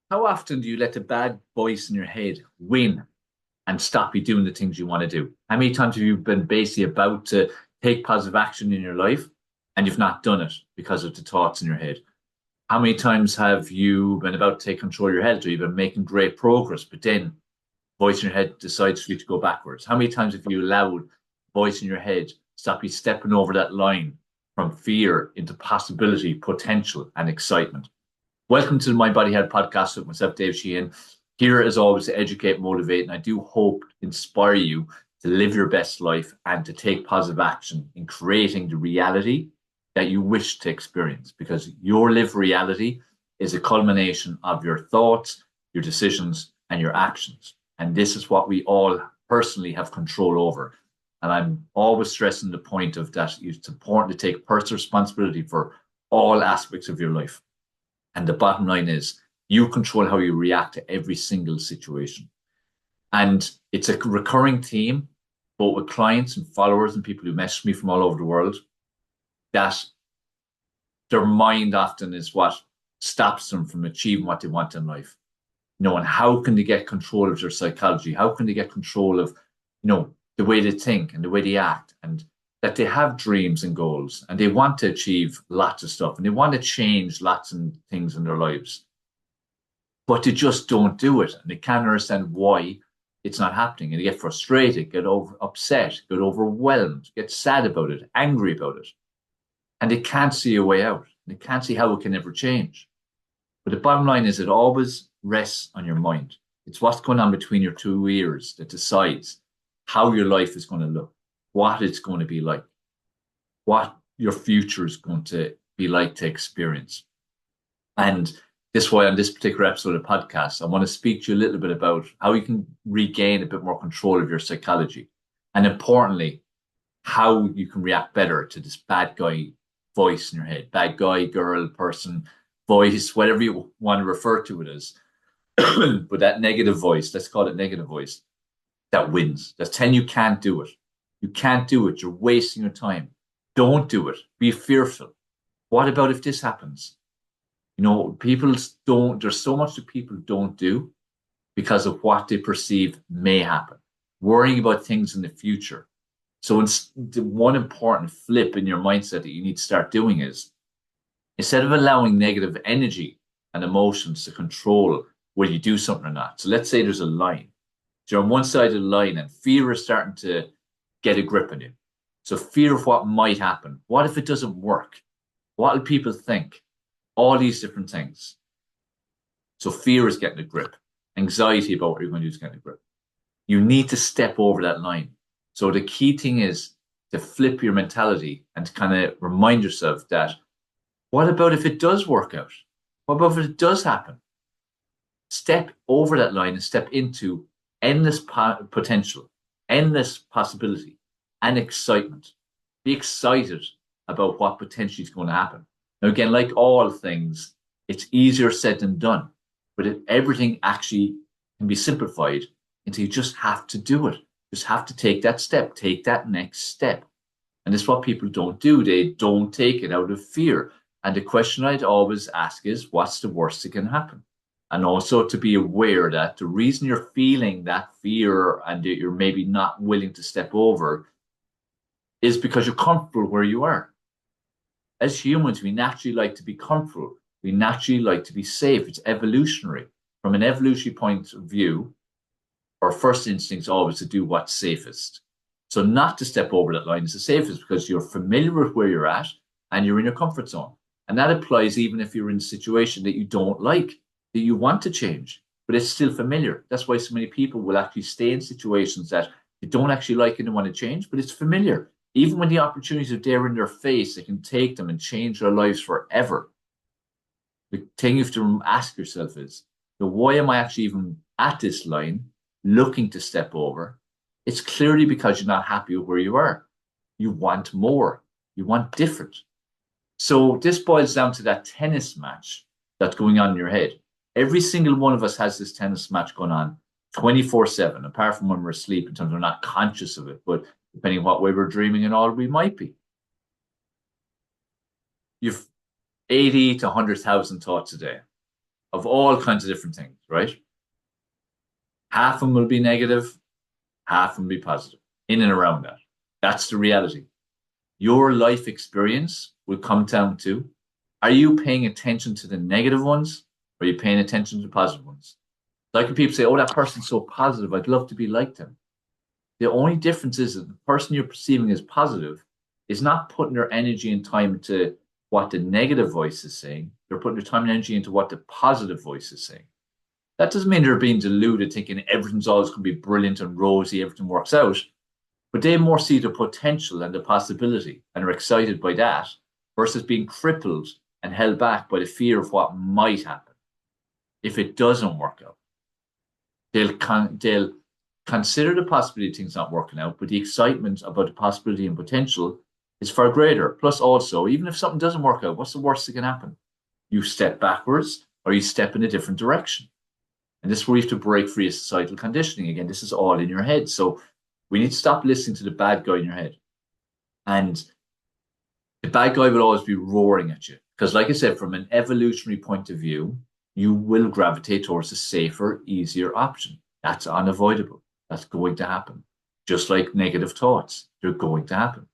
How often do you let the bad voice in your head win and stop you doing the things you want to do? How many times have you been basically about to take positive action in your life and you've not done it because of the thoughts in your head? How many times have you been about to take control of your health or you've been making great progress, but then voice in your head decides for you to go backwards? How many times have you allowed voice in your head stop you stepping over that line from fear into possibility, potential, and excitement? Welcome to the My Body Health podcast with myself, Dave Sheehan. Here, as always, to educate, motivate, and I do hope inspire you to live your best life and to take positive action in creating the reality that you wish to experience. Because your lived reality is a culmination of your thoughts, your decisions, and your actions. And this is what we all personally have control over. And I'm always stressing the point of that it's important to take personal responsibility for all aspects of your life. And the bottom line is you control how you react to every single situation. And it's a recurring theme, both with clients and followers and people who message me from all over the world, that their mind often is what stops them from achieving what they want in life. And how can they get control of their psychology? How can they get control of, the way they think and the way they act, and that they have dreams and goals and they want to achieve lots of stuff and they want to change lots of things in their lives, but they just don't do it and they can't understand why it's not happening, and they get frustrated, get upset, get overwhelmed, get sad about it, angry about it, and they can't see a way out. They can't see how it can ever change. But the bottom line is it always rests on your mind. It's what's going on between your two ears that decides how your life is going to look, what it's going to be like, what your future is going to be like to experience. And this way, on this particular episode of the podcast, I want to speak to you a little bit about how you can regain a bit more control of your psychology. And importantly, how you can react better to this bad guy voice in your head, bad guy, girl, person, voice, whatever you want to refer to it as. But that negative voice, let's call it negative voice, that wins. That's telling you can't do it. You can't do it. You're wasting your time. Don't do it. Be fearful. What about if this happens? People don't, there's so much that people don't do because of what they perceive may happen, worrying about things in the future. So it's the one important flip in your mindset that you need to start doing is instead of allowing negative energy and emotions to control whether you do something or not. So let's say there's a line. You're on one side of the line and fear is starting to get a grip on you. So fear of what might happen. What if it doesn't work? What will people think? All these different things. So fear is getting a grip. Anxiety about what you're going to do is getting a grip. You need to step over that line. So the key thing is to flip your mentality and to kind of remind yourself that what about if it does work out? What about if it does happen? Step over that line and step into endless potential, endless possibility, and excitement. Be excited about what potentially is going to happen. Now, again, like all things, it's easier said than done, but everything actually can be simplified until you just have to do it. Just have to take that step, take that next step. And it's what people don't do. They don't take it out of fear. And the question I'd always ask is, what's the worst that can happen? And also to be aware that the reason you're feeling that fear and that you're maybe not willing to step over is because you're comfortable where you are. As humans, we naturally like to be comfortable. We naturally like to be safe. It's evolutionary. From an evolutionary point of view, our first instinct is always to do what's safest. So not to step over that line is the safest because you're familiar with where you're at and you're in your comfort zone. And that applies even if you're in a situation that you don't like, that you want to change, but it's still familiar. That's why so many people will actually stay in situations that they don't actually like and they want to change, but it's familiar. Even when the opportunities are there in their face, they can take them and change their lives forever. The thing you have to ask yourself is, why am I actually even at this line looking to step over? It's clearly because you're not happy with where you are. You want more. You want different. So this boils down to that tennis match that's going on in your head. Every single one of us has this tennis match going on 24/7, apart from when we're asleep in terms of we're not conscious of it, but depending on what way we're dreaming and all, we might be. You've 80 to 100,000 thoughts a day. of all kinds of different things, right? Half of them will be negative, half of them will be positive, in and around that. That's the reality. Your life experience will come down to, are you paying attention to the negative ones, or are you paying attention to the positive ones? Like when people say, oh, that person's so positive, I'd love to be like them. The only difference is that the person you're perceiving as positive is not putting their energy and time into what the negative voice is saying. They're putting their time and energy into what the positive voice is saying. That doesn't mean they're being deluded, thinking everything's always going to be brilliant and rosy, everything works out. But they more see the potential and the possibility and are excited by that versus being crippled and held back by the fear of what might happen if it doesn't work out. They'll consider the possibility of things not working out, but the excitement about the possibility and potential is far greater. Plus, also, even if something doesn't work out, what's the worst that can happen? You step backwards or you step in a different direction. And this is where you have to break free of societal conditioning. Again, this is all in your head. So we need to stop listening to the bad guy in your head. And the bad guy will always be roaring at you. Because, like I said, from an evolutionary point of view, you will gravitate towards a safer, easier option. That's unavoidable. That's going to happen. Just like negative thoughts, they're going to happen.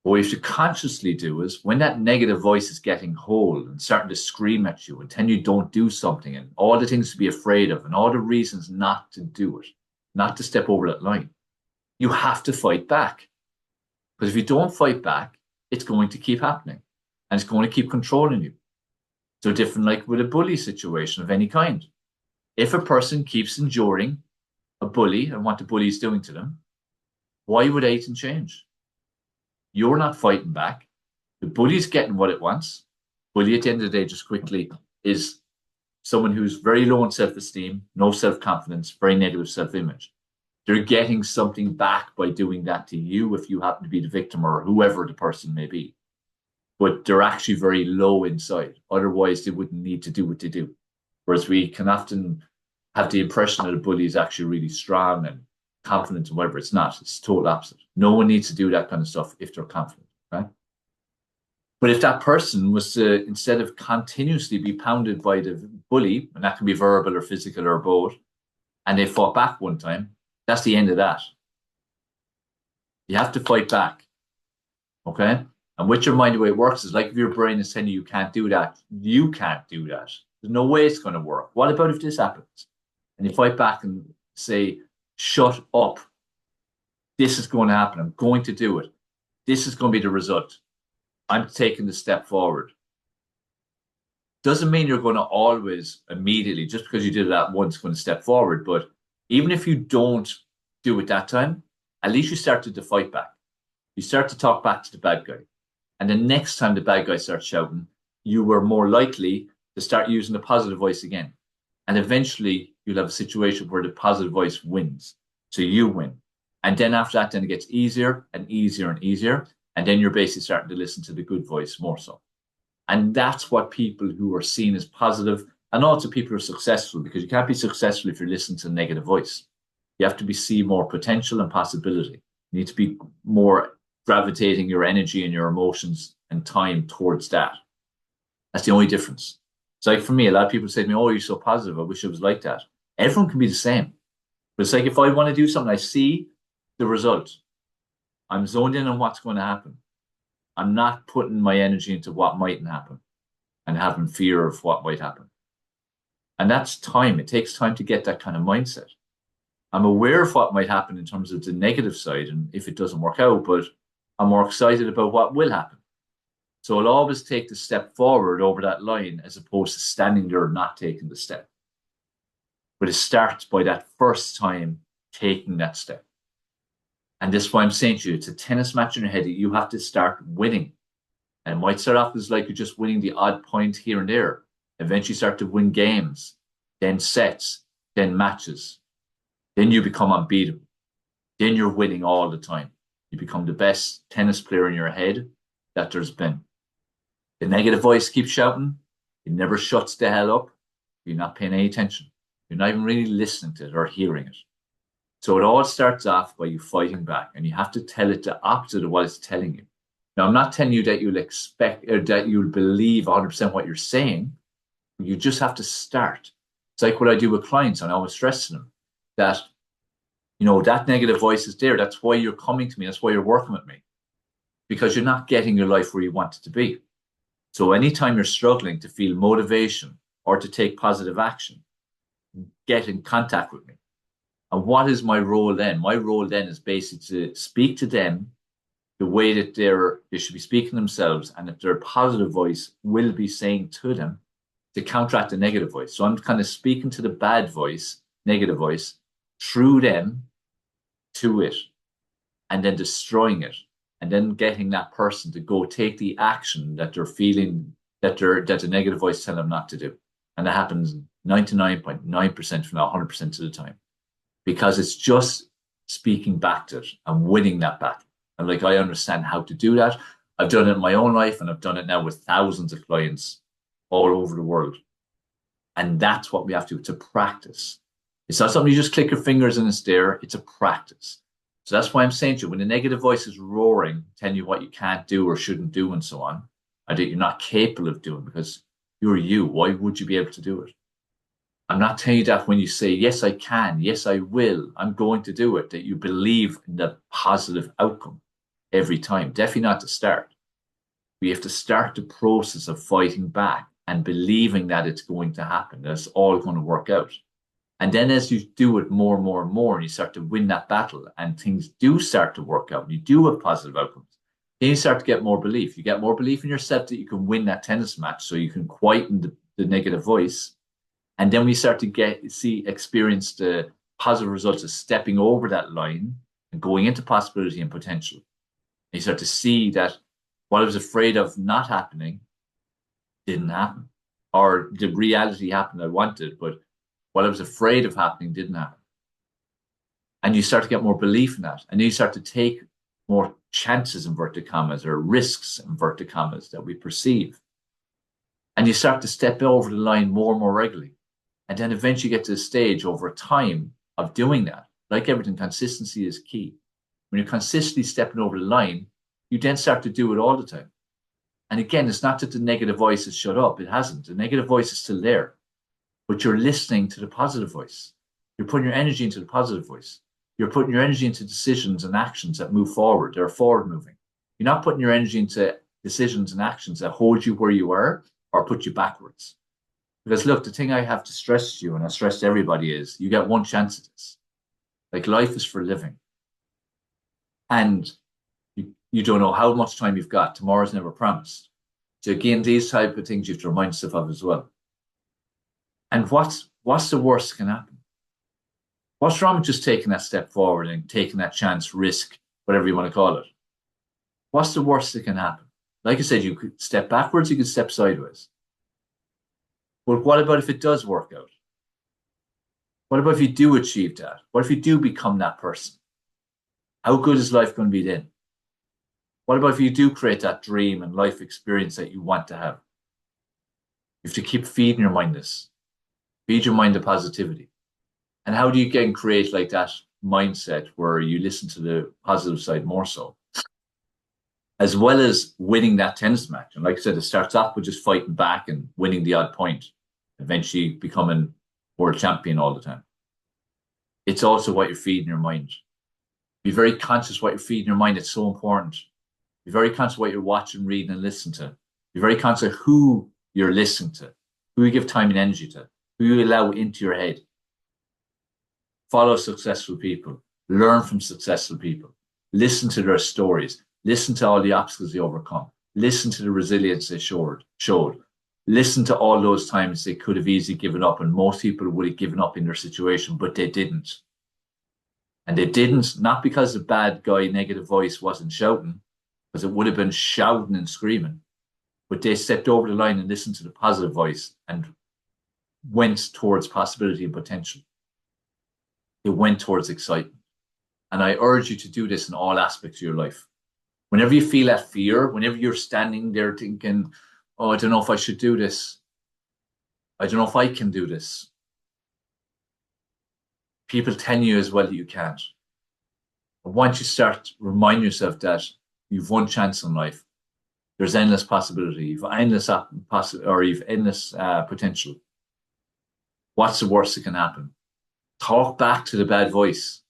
What you have to consciously do is when that negative voice is getting hold and starting to scream at you and tell you don't do something and all the things to be afraid of and all the reasons not to do it, not to step over that line, you have to fight back. Because if you don't fight back, it's going to keep happening and it's going to keep controlling you. So different like with a bully situation of any kind. If a person keeps enduring a bully and what the bully is doing to them, why would anything change? You're not fighting back. The bully's getting what it wants. Bully at the end of the day, just quickly, is someone who's very low in self-esteem, no self-confidence, very negative self-image. They're getting something back by doing that to you if you happen to be the victim or whoever the person may be. But they're actually very low inside. Otherwise, they wouldn't need to do what they do. Whereas we can often have the impression that a bully is actually really strong and confident and whatever. It's not. It's the total opposite. No one needs to do that kind of stuff if they're confident, right? But if that person was to, instead of continuously be pounded by the bully, and that can be verbal or physical or both, and they fought back one time, that's the end of that. You have to fight back, okay? And with your mind, the way it works is like if your brain is telling you can't do that, you can't do that. There's no way it's going to work. What about if this happens? And you fight back and say, shut up. This is going to happen. I'm going to do it. This is going to be the result. I'm taking the step forward. Doesn't mean you're going to always immediately, just because you did that once, going to step forward. But even if you don't do it that time, at least you started to fight back. You start to talk back to the bad guy. And the next time the bad guy starts shouting, you were more likely to start using the positive voice again. And eventually you'll have a situation where the positive voice wins. So you win. And then after that, then it gets easier and easier and easier. And then you're basically starting to listen to the good voice more so. And that's what people who are seen as positive, and also people who are successful, because you can't be successful if you're listening to a negative voice. You have to see more potential and possibility. You need to be more gravitating your energy and your emotions and time towards that. That's the only difference. It's like for me, a lot of people say to me, oh, you're so positive. I wish it was like that. Everyone can be the same. But it's like if I want to do something, I see the result. I'm zoned in on what's going to happen. I'm not putting my energy into what mightn't happen and having fear of what might happen. And that's time. It takes time to get that kind of mindset. I'm aware of what might happen in terms of the negative side and if it doesn't work out, but I'm more excited about what will happen. So I'll always take the step forward over that line as opposed to standing there not taking the step. But it starts by that first time taking that step. And this is why I'm saying to you, it's a tennis match in your head that you have to start winning. And it might start off as like you're just winning the odd point here and there. Eventually start to win games, then sets, then matches. Then you become unbeatable. Then you're winning all the time. You become the best tennis player in your head that there's been. The negative voice keeps shouting. It never shuts the hell up. You're not paying any attention. You're not even really listening to it or hearing it. So it all starts off by you fighting back, and you have to tell it the opposite of what it's telling you. Now, I'm not telling you that you'll expect or that you'll believe 100% what you're saying, You just have to start. It's like what I do with clients. And I always stress to them that, that negative voice is there. That's why you're coming to me. That's why you're working with me, because you're not getting your life where you want it to be. So anytime you're struggling to feel motivation or to take positive action, get in contact with me. And what is my role then? My role then is basically to speak to them the way that they should be speaking themselves, and that their positive voice will be saying to them to counteract the negative voice. So I'm kind of speaking to the bad voice, negative voice, through them to it, and then destroying it, and then getting that person to go take the action that they're feeling that the negative voice tell them not to do. And that happens 99.9% from now, 100% of the time, because it's just speaking back to it and winning that battle. And like, I understand how to do that. I've done it in my own life, and I've done it now with thousands of clients all over the world. And that's what we have to do. It's a practice. It's not something you just click your fingers and it's there. It's a practice. So that's why I'm saying to you, when the negative voice is roaring, telling you what you can't do or shouldn't do and so on, and that you're not capable of doing, because you're you. Why would you be able to do it? I'm not telling you that when you say, yes, I can, yes, I will, I'm going to do it, that you believe in the positive outcome every time. Definitely not to start. We have to start the process of fighting back and believing that it's going to happen, that it's all going to work out. And then as you do it more and more and more, and you start to win that battle, and things do start to work out, and you do have positive outcomes, then you start to get more belief. You get more belief in yourself that you can win that tennis match, so you can quieten the negative voice. And then we start to experience the positive results of stepping over that line and going into possibility and potential. And you start to see that what I was afraid of not happening didn't happen, or the reality happened I wanted, but what I was afraid of happening didn't happen. And you start to get more belief in that. And then you start to take more chances, inverted commas, or risks, inverted commas, that we perceive. And you start to step over the line more and more regularly. And then eventually get to the stage over time of doing that. Like everything, consistency is key. When you're consistently stepping over the line, you then start to do it all the time. And again, it's not that the negative voice has shut up. It hasn't. The negative voice is still there. But you're listening to the positive voice. You're putting your energy into the positive voice. You're putting your energy into decisions and actions that move forward. They're forward moving. You're not putting your energy into decisions and actions that hold you where you are or put you backwards. Because look, the thing I have to stress to you, and I stress to everybody, is you get one chance at this. Like, life is for living. And you don't know how much time you've got. Tomorrow's never promised. So again, these type of things you have to remind yourself of as well. And what's the worst that can happen? What's wrong with just taking that step forward and taking that chance, risk, whatever you want to call it? What's the worst that can happen? Like I said, you could step backwards, you could step sideways. But what about if it does work out? What about if you do achieve that? What if you do become that person? How good is life going to be then? What about if you do create that dream and life experience that you want to have? You have to keep feeding your mind this. Feed your mind the positivity. And how do you get and create like that mindset where you listen to the positive side more so? As well as winning that tennis match. And like I said, it starts off with just fighting back and winning the odd point, eventually becoming world champion all the time. It's also what you're feeding your mind. Be very conscious what you're feeding your mind. It's so important. Be very conscious what you're watching, reading, and listening to. Be very conscious of who you're listening to, who you give time and energy to, who you allow into your head. Follow successful people. Learn from successful people. Listen to their stories. Listen to all the obstacles they overcome. Listen to the resilience they showed. Listen to all those times they could have easily given up, and most people would have given up in their situation, but they didn't. And they didn't, not because the bad guy negative voice wasn't shouting, because it would have been shouting and screaming, but they stepped over the line and listened to the positive voice and went towards possibility and potential. They went towards excitement. And I urge you to do this in all aspects of your life. Whenever you feel that fear, whenever you're standing there thinking, oh, I don't know if I should do this. I don't know if I can do this. People tell you as well that you can't. But once you start reminding yourself that you've one chance in life, There's endless possibility. You've endless or you've endless potential. What's the worst that can happen? Talk back to the bad voice.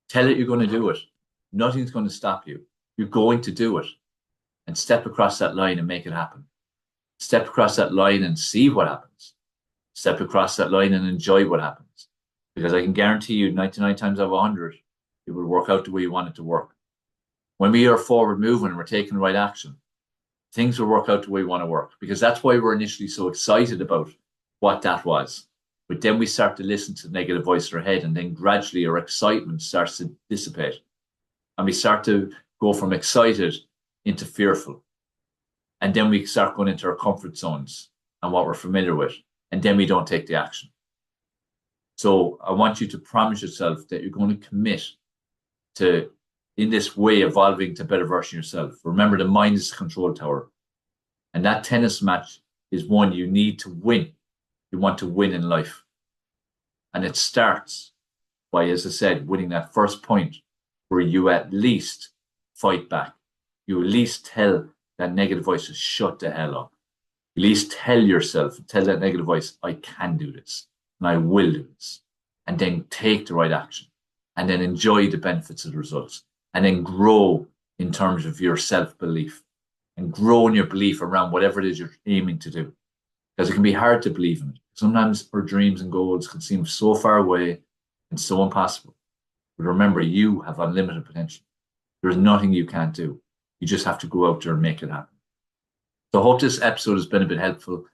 Tell it you're going to do it. Nothing's going to stop you. You're going to do it. And step across that line and make it happen. Step across that line and see what happens. Step across that line and enjoy what happens. Because I can guarantee you 99 times out of 100, it will work out the way you want it to work. When we are forward moving and we're taking the right action, things will work out the way we want to work. Because that's why we're initially so excited about what that was. But then we start to listen to the negative voice in our head, and then gradually our excitement starts to dissipate. And we start to go from excited into fearful. And then we start going into our comfort zones and what we're familiar with. And then we don't take the action. So I want you to promise yourself that you're going to commit to, in this way, evolving to a better version of yourself. Remember, the mind is the control tower. And that tennis match is one you need to win. You want to win in life. And it starts by, as I said, winning that first point where you at least fight back. You at least tell that negative voice to shut the hell up. At least tell yourself, tell that negative voice, I can do this and I will do this. And then take the right action. And then enjoy the benefits of the results. And then grow in terms of your self-belief. And grow in your belief around whatever it is you're aiming to do. Because it can be hard to believe in it. Sometimes our dreams and goals can seem so far away and so impossible. But remember, you have unlimited potential. There's nothing you can't do. You just have to go out there and make it happen. So I hope this episode has been a bit helpful,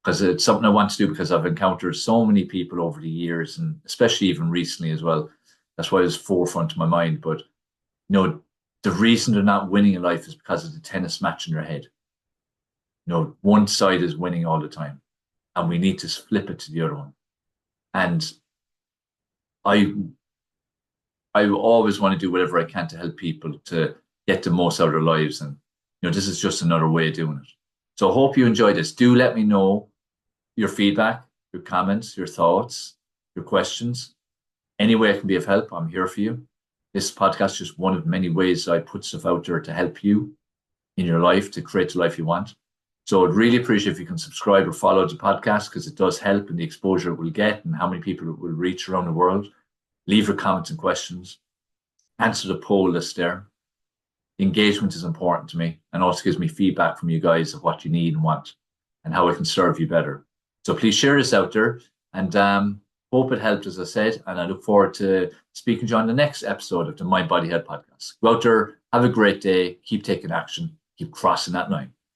because it's something I want to do because I've encountered so many people over the years, and especially even recently as well. That's why it's forefront of my mind. But the reason they're not winning in life is because of the tennis match in their head. One side is winning all the time, and we need to flip it to the other one. And I always want to do whatever I can to help people to get the most out of their lives. And, this is just another way of doing it. So I hope you enjoyed this. Do let me know your feedback, your comments, your thoughts, your questions. Any way I can be of help, I'm here for you. This podcast is just one of many ways I put stuff out there to help you in your life, to create the life you want. So I'd really appreciate if you can subscribe or follow the podcast, because it does help in the exposure it will get and how many people it will reach around the world. Leave your comments and questions. Answer the poll list there. Engagement is important to me, and also gives me feedback from you guys of what you need and want and how I can serve you better. So please share this out there, and hope it helped, as I said, and I look forward to speaking to you on the next episode of the Mind Body Health podcast. Go out there, have a great day, keep taking action, keep crossing that line.